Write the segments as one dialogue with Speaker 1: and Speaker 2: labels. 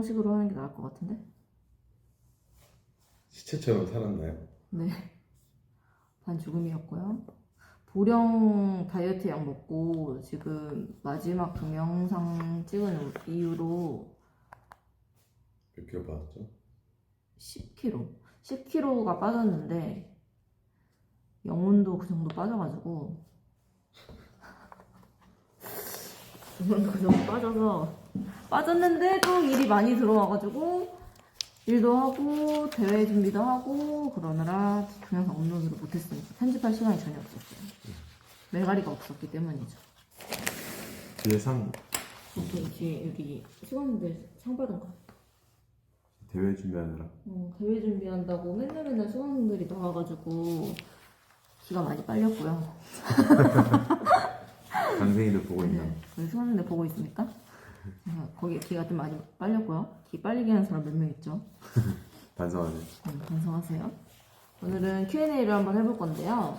Speaker 1: 식으로 하는 게 나을 것 같은데?
Speaker 2: 시체처럼 살았나요?
Speaker 1: 네. 반죽음이었고요. 보령 다이어트 약 먹고 지금 마지막 동영상 찍은 이후로
Speaker 2: 몇 킬로 빠졌죠?
Speaker 1: 10kg가 빠졌는데 영혼도 그 정도 빠져가지고 영혼도 그 정도 빠졌는데도 일이 많이 들어와가지고 일도 하고 대회 준비도 하고 그러느라 동영상 업로드를 못했으니까 편집할 시간이 전혀 없었어요. 메가리가 없었기 때문이죠.
Speaker 2: 뒤에 상
Speaker 1: 뒤에 여기 수강생들 상 받은 거.
Speaker 2: 대회 준비하느라
Speaker 1: 대회 준비한다고 맨날 수강생들이 나와가지고 기가 많이 빨렸고요.
Speaker 2: 강생이들 보고 있나?
Speaker 1: 네, 우리 수강생들 보고 있습니까? 거기 기가 좀 많이 빨렸고요. 기 빨리게 하는 사람 몇 명 있죠?
Speaker 2: 반성하네.
Speaker 1: 반성하세요. 오늘은 Q&A를 한번 해볼 건데요.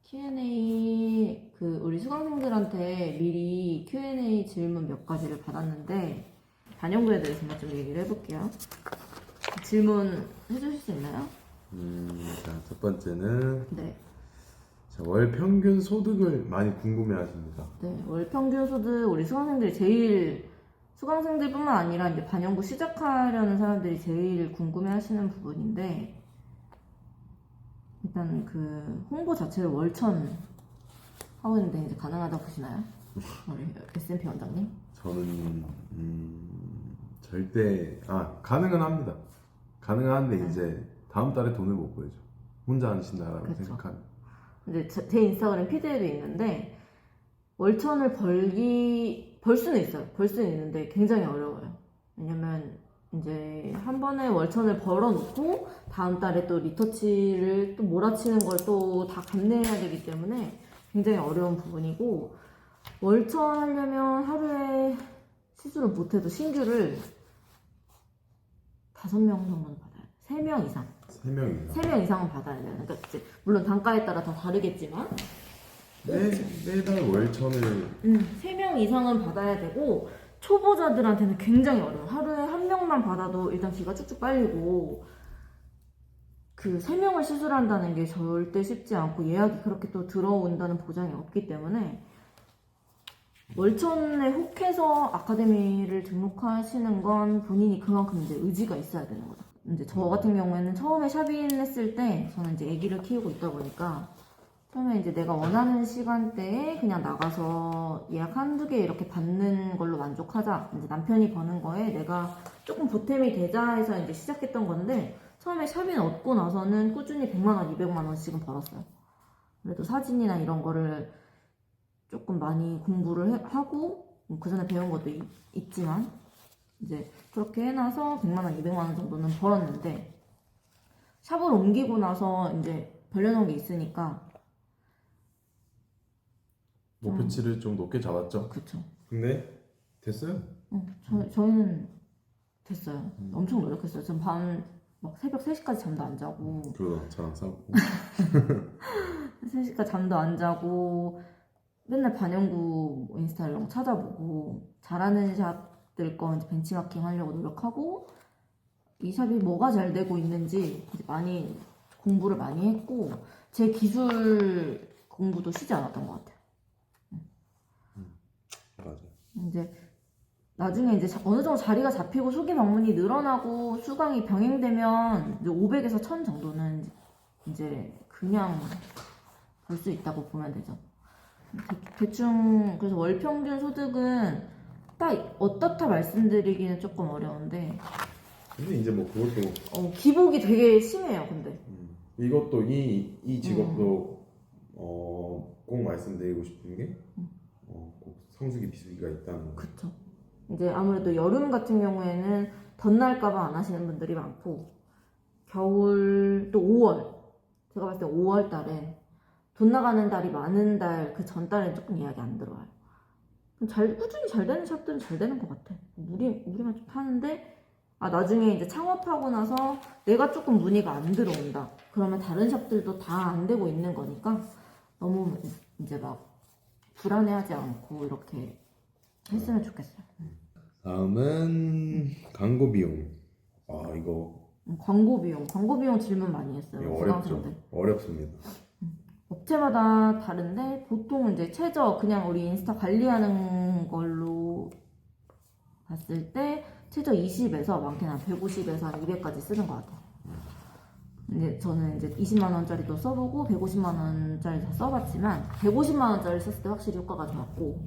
Speaker 1: Q&A 우리 수강생들한테 미리 Q&A 질문 몇 가지를 받았는데 반영구에 대해서만 좀 얘기를 해볼게요. 질문 해주실 수 있나요?
Speaker 2: 자, 첫 번째는
Speaker 1: 네.
Speaker 2: 자, 월 평균 소득을 많이 궁금해하십니다.
Speaker 1: 네, 월 평균 소득 우리 수강생들뿐만 아니라 이제 반영구 시작하려는 사람들이 제일 궁금해하시는 부분인데 일단 홍보 자체를 월천 하고 있는데 이제 가능하다고 보시나요? 우리 S&P 원장님?
Speaker 2: 저는 절대 가능은 합니다. 가능한데 이제 다음 달에 돈을 못 벌죠. 혼자 하신다라고
Speaker 1: 그렇죠.
Speaker 2: 생각하면.
Speaker 1: 근데 제 인스타그램 피드에도 있는데 월천을 벌 수는 있어요. 벌 수는 있는데 굉장히 어려워요. 왜냐면 이제 한 번에 월천을 벌어놓고 다음 달에 또 리터치를 또 몰아치는 걸 또 다 감내해야 되기 때문에 굉장히 어려운 부분이고 월천 하려면 하루에 시술을 못해도 신규를 5명 정도는 받아야 돼. 3명 이상.
Speaker 2: 3명이나.
Speaker 1: 3명 이상은 받아야 돼요. 그러니까 이제 물론 단가에 따라 다 다르겠지만
Speaker 2: 매달 월천을
Speaker 1: 3명 이상은 받아야 되고 초보자들한테는 굉장히 어려워요. 하루에 한 명만 받아도 일단 기가 쭉쭉 빨리고 3명을 시술한다는 게 절대 쉽지 않고 예약이 그렇게 또 들어온다는 보장이 없기 때문에 월천에 혹해서 아카데미를 등록하시는 건 본인이 그만큼 이제 의지가 있어야 되는 거죠. 이제 저 같은 경우에는 처음에 샵인 했을 때 저는 이제 아기를 키우고 있다 보니까 처음에 이제 내가 원하는 시간대에 그냥 나가서 예약 한두 개 이렇게 받는 걸로 만족하자. 이제 남편이 버는 거에 내가 조금 보탬이 되자 해서 이제 시작했던 건데 처음에 샵인 얻고 나서는 꾸준히 100만원, 200만원씩은 벌었어요. 그래도 사진이나 이런 거를 조금 많이 공부를 하고 그 전에 배운 것도 있지만 이제 그렇게 해놔서 100만원, 200만원 정도는 벌었는데 샵을 옮기고 나서 이제 벌려놓은 게 있으니까
Speaker 2: 목표치를 좀 높게 잡았죠.
Speaker 1: 그쵸.
Speaker 2: 근데 됐어요.
Speaker 1: 저희는 됐어요. 엄청 노력했어요. 전 막 새벽 3시까지 잠도 안 자고
Speaker 2: 그러다 저랑 싸우고
Speaker 1: 3시까지 잠도 안 자고 맨날 반영구 인스타 이런 거 찾아보고 잘하는 샵들 거 이제 벤치마킹 하려고 노력하고 이 샵이 뭐가 잘 되고 있는지 이제 많이 공부를 많이 했고 제 기술 공부도 쉬지 않았던 것 같아요.
Speaker 2: 맞아.
Speaker 1: 이제 나중에 이제 어느 정도 자리가 잡히고 수기 방문이 늘어나고 수강이 병행되면 이제 500에서 1000 정도는 이제 그냥 볼 수 있다고 보면 되죠. 대충 그래서 월 평균 소득은 딱 어떻다 말씀드리기는 조금 어려운데
Speaker 2: 근데 이제 뭐 그것도
Speaker 1: 기복이 되게 심해요. 근데
Speaker 2: 이것도 이 직업도 꼭 말씀드리고 싶은 게 꼭 성수기 비수기가 있다는 거.
Speaker 1: 그쵸. 이제 아무래도 여름 같은 경우에는 덧날까봐 안 하시는 분들이 많고 겨울 또 5월 제가 봤을 때 5월 달에 돈 나가는 달이 많은 달 그 전 달에 조금 예약이 안 들어와요. 꾸준히 잘 되는 샵들은 잘 되는 것 같아. 우리만 좀 파는데 나중에 이제 창업하고 나서 내가 조금 문의가 안 들어온다. 그러면 다른 샵들도 다 안 되고 있는 거니까 너무 이제 막 불안해하지 않고 이렇게 했으면 좋겠어요.
Speaker 2: 다음은 광고 비용. 아 이거
Speaker 1: 광고 비용 질문 많이 했어요.
Speaker 2: 어렵죠.
Speaker 1: 수강생들.
Speaker 2: 어렵습니다.
Speaker 1: 업체마다 다른데 보통 이제 최저 그냥 우리 인스타 관리하는 걸로 봤을 때 최저 20에서 많게는 한 150에서 한 200까지 쓰는 것 같아요. 근데 저는 이제 20만 원짜리도 써보고 150만 원짜리 다 써봤지만 150만 원짜리 썼을 때 확실히 효과가 좋았고,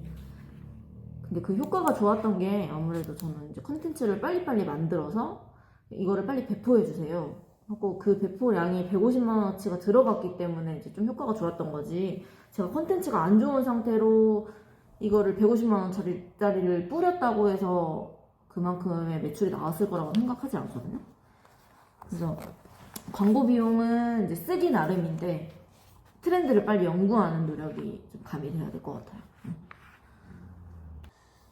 Speaker 1: 근데 그 효과가 좋았던 게 아무래도 저는 이제 컨텐츠를 빨리빨리 만들어서 이거를 빨리 배포해 주세요 하고 그 배포량이 150만 원어치가 들어갔기 때문에 이제 좀 효과가 좋았던 거지, 제가 컨텐츠가 안 좋은 상태로 이거를 150만 원짜리를 뿌렸다고 해서 그만큼의 매출이 나왔을 거라고 생각하지 않거든요. 그래서 광고 비용은 이제 쓰기 나름인데 트렌드를 빨리 연구하는 노력이 좀 가미돼야 될 것 같아요.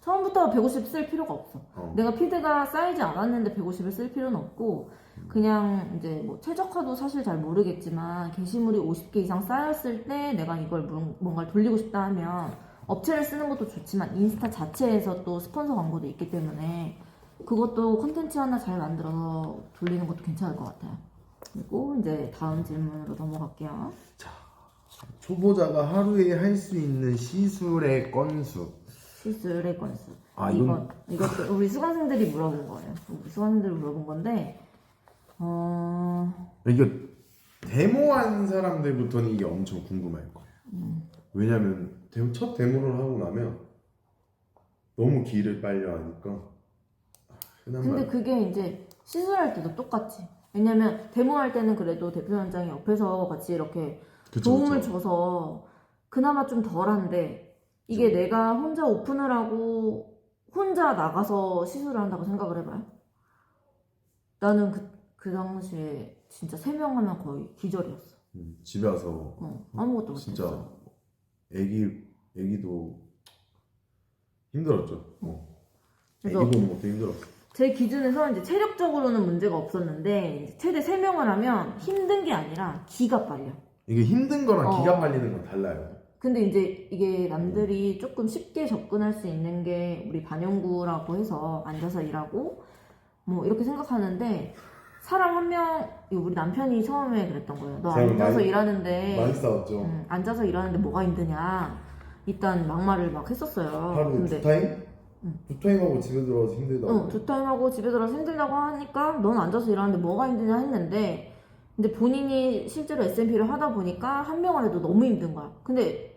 Speaker 1: 처음부터 150 쓸 필요가 없어. 내가 피드가 쌓이지 않았는데 150을 쓸 필요는 없고, 그냥 이제 뭐 최적화도 사실 잘 모르겠지만 게시물이 50개 이상 쌓였을 때 내가 이걸 뭔가를 돌리고 싶다 하면 업체를 쓰는 것도 좋지만 인스타 자체에서 또 스폰서 광고도 있기 때문에 그것도 콘텐츠 하나 잘 만들어서 돌리는 것도 괜찮을 것 같아요. 그리고 이제 다음 질문으로 넘어갈게요.
Speaker 2: 초보자가 하루에 할 수 있는 시술의 건수.
Speaker 1: 시술의 건수.
Speaker 2: 아,
Speaker 1: 이것도 우리 수강생들이 물어본 거예요. 우리 수강생들이 물어본 건데,
Speaker 2: 이게 데모한 사람들부터는 이게 엄청 궁금할 거예요. 왜냐면 첫 데모를 하고 나면 너무 길을 빨려 하니까.
Speaker 1: 근데 그게 이제 시술할 때도 똑같지. 왜냐면 데모할 때는 그래도 대표위원장이 옆에서 같이 이렇게 도움을 줘서 그나마 좀 덜한데, 이게 내가 혼자 오픈을 하고 혼자 나가서 시술을 한다고 생각을 해봐요. 나는 그 당시에 진짜 3명 하면 거의 기절이었어.
Speaker 2: 집에 와서
Speaker 1: 아무것도 못했어.
Speaker 2: 진짜 애기도 힘들었죠. 애기
Speaker 1: 그래서
Speaker 2: 보는 것도 힘들었어.
Speaker 1: 제 기준에서 이제 체력적으로는 문제가 없었는데 이제 최대 3명을 하면 힘든 게 아니라 기가 빨려.
Speaker 2: 이게 힘든 거랑 기가 빨리는 건 달라요.
Speaker 1: 근데 이제 이게 남들이 조금 쉽게 접근할 수 있는 게 우리 반영구라고 해서 앉아서 일하고 뭐 이렇게 생각하는데, 사람 한 명, 우리 남편이 처음에 그랬던 거예요. 너 앉아서 일하는데
Speaker 2: 많이 싸웠죠.
Speaker 1: 앉아서 일하는데 뭐가 힘드냐, 일단 막말을 막 했었어요.
Speaker 2: 하루에 두 타임? 두 타임하고 집에 들어와서 힘들다고.
Speaker 1: 2타임하고 집에 들어서 힘들다고 하니까 넌 앉아서 일하는데 뭐가 힘드냐 했는데, 근데 본인이 실제로 S&P를 하다 보니까 한 명을 해도 너무 힘든 거야. 근데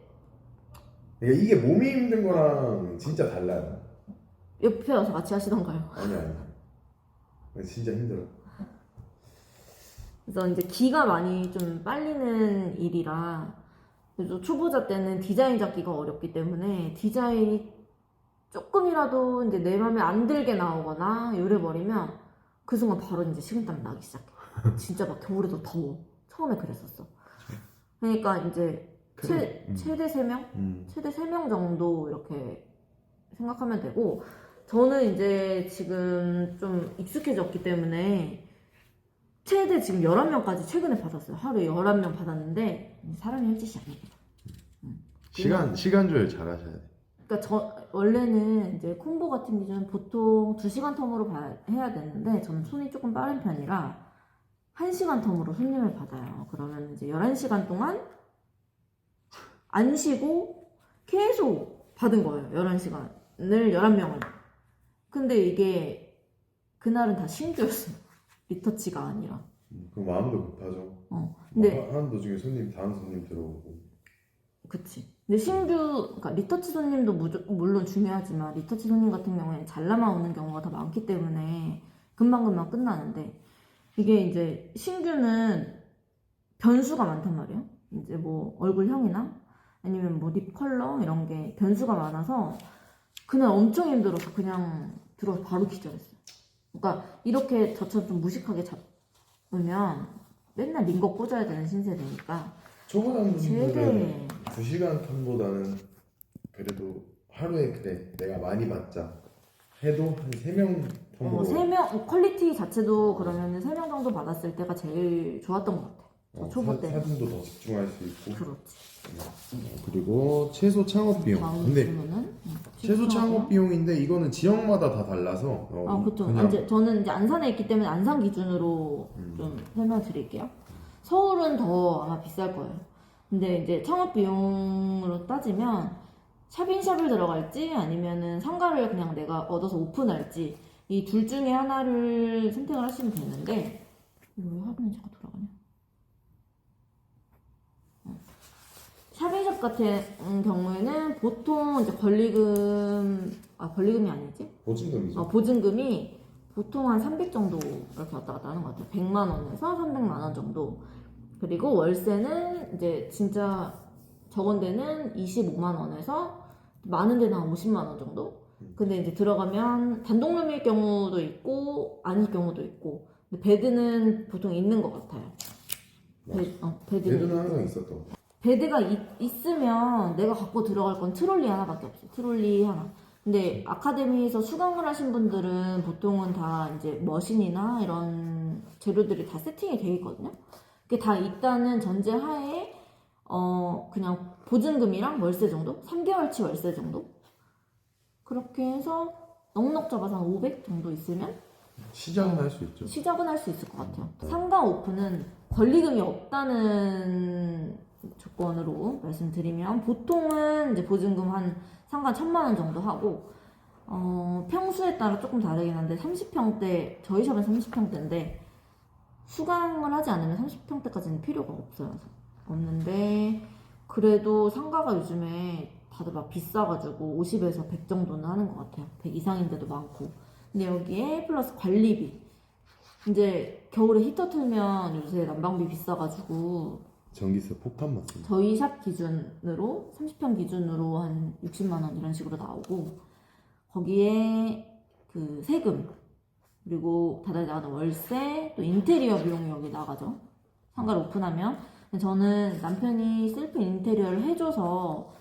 Speaker 2: 그러니까 이게 몸이 힘든 거랑 진짜 달라요.
Speaker 1: 옆에 와서 같이 하시던가요?
Speaker 2: 아니. 진짜 힘들어.
Speaker 1: 그래서 이제 기가 많이 좀 빨리는 일이라, 그래서 초보자 때는 디자인 잡기가 어렵기 때문에 디자인이 조금이라도 이제 내 맘에 안 들게 나오거나 이래버리면 그 순간 바로 이제 식은땀 나기 시작해. 진짜 막 겨울에도 더워. 처음에 그랬었어. 그러니까 이제 최대 3명? 최대 3명 정도 이렇게 생각하면 되고, 저는 이제 지금 좀 익숙해졌기 때문에 최대 지금 11명까지 최근에 받았어요. 하루에 11명 받았는데 사람이 할 짓이 아닙니다.
Speaker 2: 시간 조율 잘 하셔야 돼요.
Speaker 1: 그러니까 원래는 이제 콤보 같은 기준은 보통 2시간 텀으로 해야 되는데 저는 손이 조금 빠른 편이라 1시간 텀으로 손님을 받아요. 그러면 이제 11시간 동안 안 쉬고 계속 받은 거예요. 11시간을 11명을. 근데 이게 그날은 다 신규였어요. 리터치가 아니라.
Speaker 2: 그럼 마음도 급하죠.
Speaker 1: 근데
Speaker 2: 하는 도중에 다른 손님 들어오고.
Speaker 1: 그치. 근데 그러니까 리터치 손님도 물론 중요하지만 리터치 손님 같은 경우에는 잘 남아오는 경우가 더 많기 때문에 금방금방 끝나는데, 이게 이제 신규는 변수가 많단 말이에요. 이제 뭐 얼굴형이나 아니면 뭐 립 컬러 이런 게 변수가 많아서 그날 엄청 힘들어서 그냥 들어서 바로 기절했어요. 그러니까 이렇게 저처럼 좀 무식하게 잡으면 맨날 링거 꽂아야 되는 신세대니까
Speaker 2: 초보자분들은 2시간 텀보다는 그래도 하루에 그래 내가 많이 받자 해도 한 3명 텀으로
Speaker 1: 3명, 퀄리티 자체도 그러면 3명 정도 받았을 때가 제일 좋았던 것 같아요. 초보 때.
Speaker 2: 사진도 더 집중할 수 있고.
Speaker 1: 그렇지.
Speaker 2: 그리고 최소 창업 비용.
Speaker 1: 다음
Speaker 2: 근데
Speaker 1: 질문은
Speaker 2: 최소 창업 비용인데 이거는 지역마다 다 달라서
Speaker 1: 그렇죠.
Speaker 2: 그냥
Speaker 1: 이제 저는 이제 안산에 있기 때문에 안산 기준으로 좀 설명드릴게요. 서울은 더 아마 비쌀 거예요. 근데 이제 창업 비용으로 따지면 샵인샵을 들어갈지 아니면은 상가를 그냥 내가 얻어서 오픈할지 이 둘 중에 하나를 선택을 하시면 되는데 이거 왜 화면이 자꾸 돌아가냐? 샵인샵 같은 경우에는 보통 이제 권리금이 아니지?
Speaker 2: 보증금이죠.
Speaker 1: 보증금이 보통 한 300 정도 이렇게 왔다 갔다 하는 것 같아요. 100만 원에서 300만 원 정도. 그리고 월세는 이제 진짜 적은 데는 25만 원에서 많은 데는 한 50만 원 정도. 근데 이제 들어가면 단독룸일 경우도 있고 아닐 경우도 있고. 근데 베드는 보통 있는 것 같아요.
Speaker 2: 베드는 항상 있었던 거.
Speaker 1: 베드가 있으면 내가 갖고 들어갈 건 트롤리 하나밖에 없어. 트롤리 하나. 근데 아카데미에서 수강을 하신 분들은 보통은 다 이제 머신이나 이런 재료들이 다 세팅이 되어 있거든요. 그게 다 있다는 전제 하에 그냥 보증금이랑 월세 정도? 3개월치 월세 정도? 그렇게 해서 넉넉 잡아서 한 500 정도 있으면
Speaker 2: 시작은 할 수 있죠.
Speaker 1: 시작은 할 수 있을 것 같아요. 상가 오픈은 권리금이 없다는 조건으로 말씀드리면 보통은 이제 보증금 한 상가 1,000만 원 정도 하고 평수에 따라 조금 다르긴 한데 30평대 저희 샵은 30평대인데 수강을 하지 않으면 30평대까지는 필요가 없는데 그래도 상가가 요즘에 다들 막 비싸가지고 50에서 100 정도는 하는 것 같아요. 100 이상인데도 많고. 근데 여기에 플러스 관리비. 이제 겨울에 히터 틀면 요새 난방비 비싸가지고
Speaker 2: 전기세 폭탄 맞습니다.
Speaker 1: 저희 샵 기준으로 30평 기준으로 한 60만 원 이런 식으로 나오고 거기에 그 세금 그리고 다달이 나가는 월세 또 인테리어 비용이 여기 나가죠. 상가를 오픈하면. 근데 저는 남편이 셀프 인테리어를 해줘서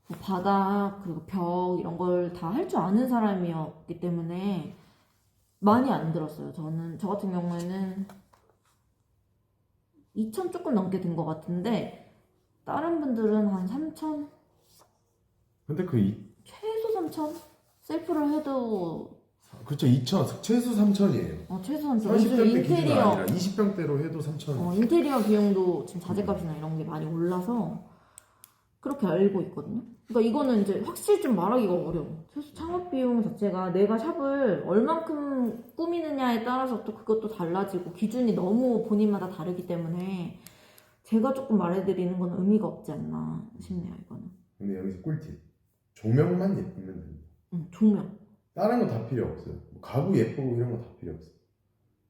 Speaker 1: 뭐 바닥 그리고 벽 이런 걸 다 할 줄 아는 사람이었기 때문에 많이 안 들었어요. 저 같은 경우에는 2천 조금 넘게 든 것 같은데 다른 분들은 한 3천
Speaker 2: 근데
Speaker 1: 최소 3천 셀프를 해도
Speaker 2: 그렇죠. 2천 최소 3천이에요.
Speaker 1: 최소 3천
Speaker 2: 30평대 기준이 아니라 20평대로 해도 3천.
Speaker 1: 인테리어 비용도 지금 자재값이나 이런 게 많이 올라서 그렇게 알고 있거든요. 그러니까 이거는 이제 확실히 좀 말하기가 어려워. 최소 창업 비용 자체가 내가 샵을 얼만큼 꾸미느냐에 따라서 또 그것도 달라지고 기준이 너무 본인마다 다르기 때문에 제가 조금 말해드리는 건 의미가 없지 않나 싶네요, 이거는.
Speaker 2: 근데 여기서 꿀팁. 조명만 예쁘면 됩니다.
Speaker 1: 조명.
Speaker 2: 다른 거 다 필요 없어요. 뭐 가구 예쁘고 이런 거 다 필요 없어요.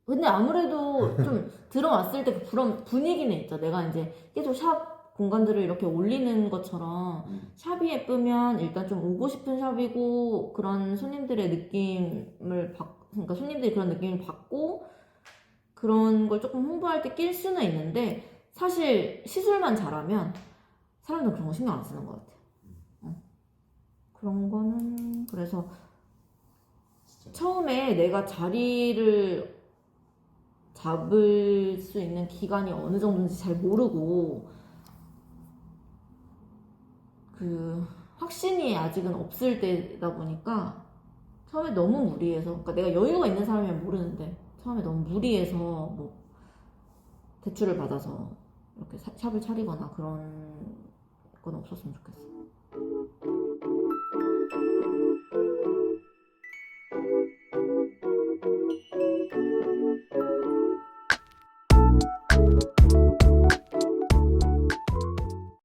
Speaker 1: 근데 아무래도 좀 들어왔을 때 그런 분위기는 있죠. 내가 이제 계속 샵 공간들을 이렇게 올리는 것처럼 샵이 예쁘면 일단 좀 오고 싶은 샵이고 그런 손님들의 느낌을 그러니까 손님들이 그런 느낌을 받고 그런 걸 조금 홍보할 때 낄 수는 있는데 사실 시술만 잘하면 사람들은 그런 거 신경 안 쓰는 것 같아요. 그런 거는 그래서
Speaker 2: 진짜.
Speaker 1: 처음에 내가 자리를 잡을 수 있는 기간이 어느 정도인지 잘 모르고 그 확신이 아직은 없을 때다 보니까 처음에 너무 무리해서 그러니까 내가 여유가 있는 사람이면 모르는데 처음에 너무 무리해서 뭐 대출을 받아서 이렇게 샵을 차리거나 그런 건 없었으면 좋겠어.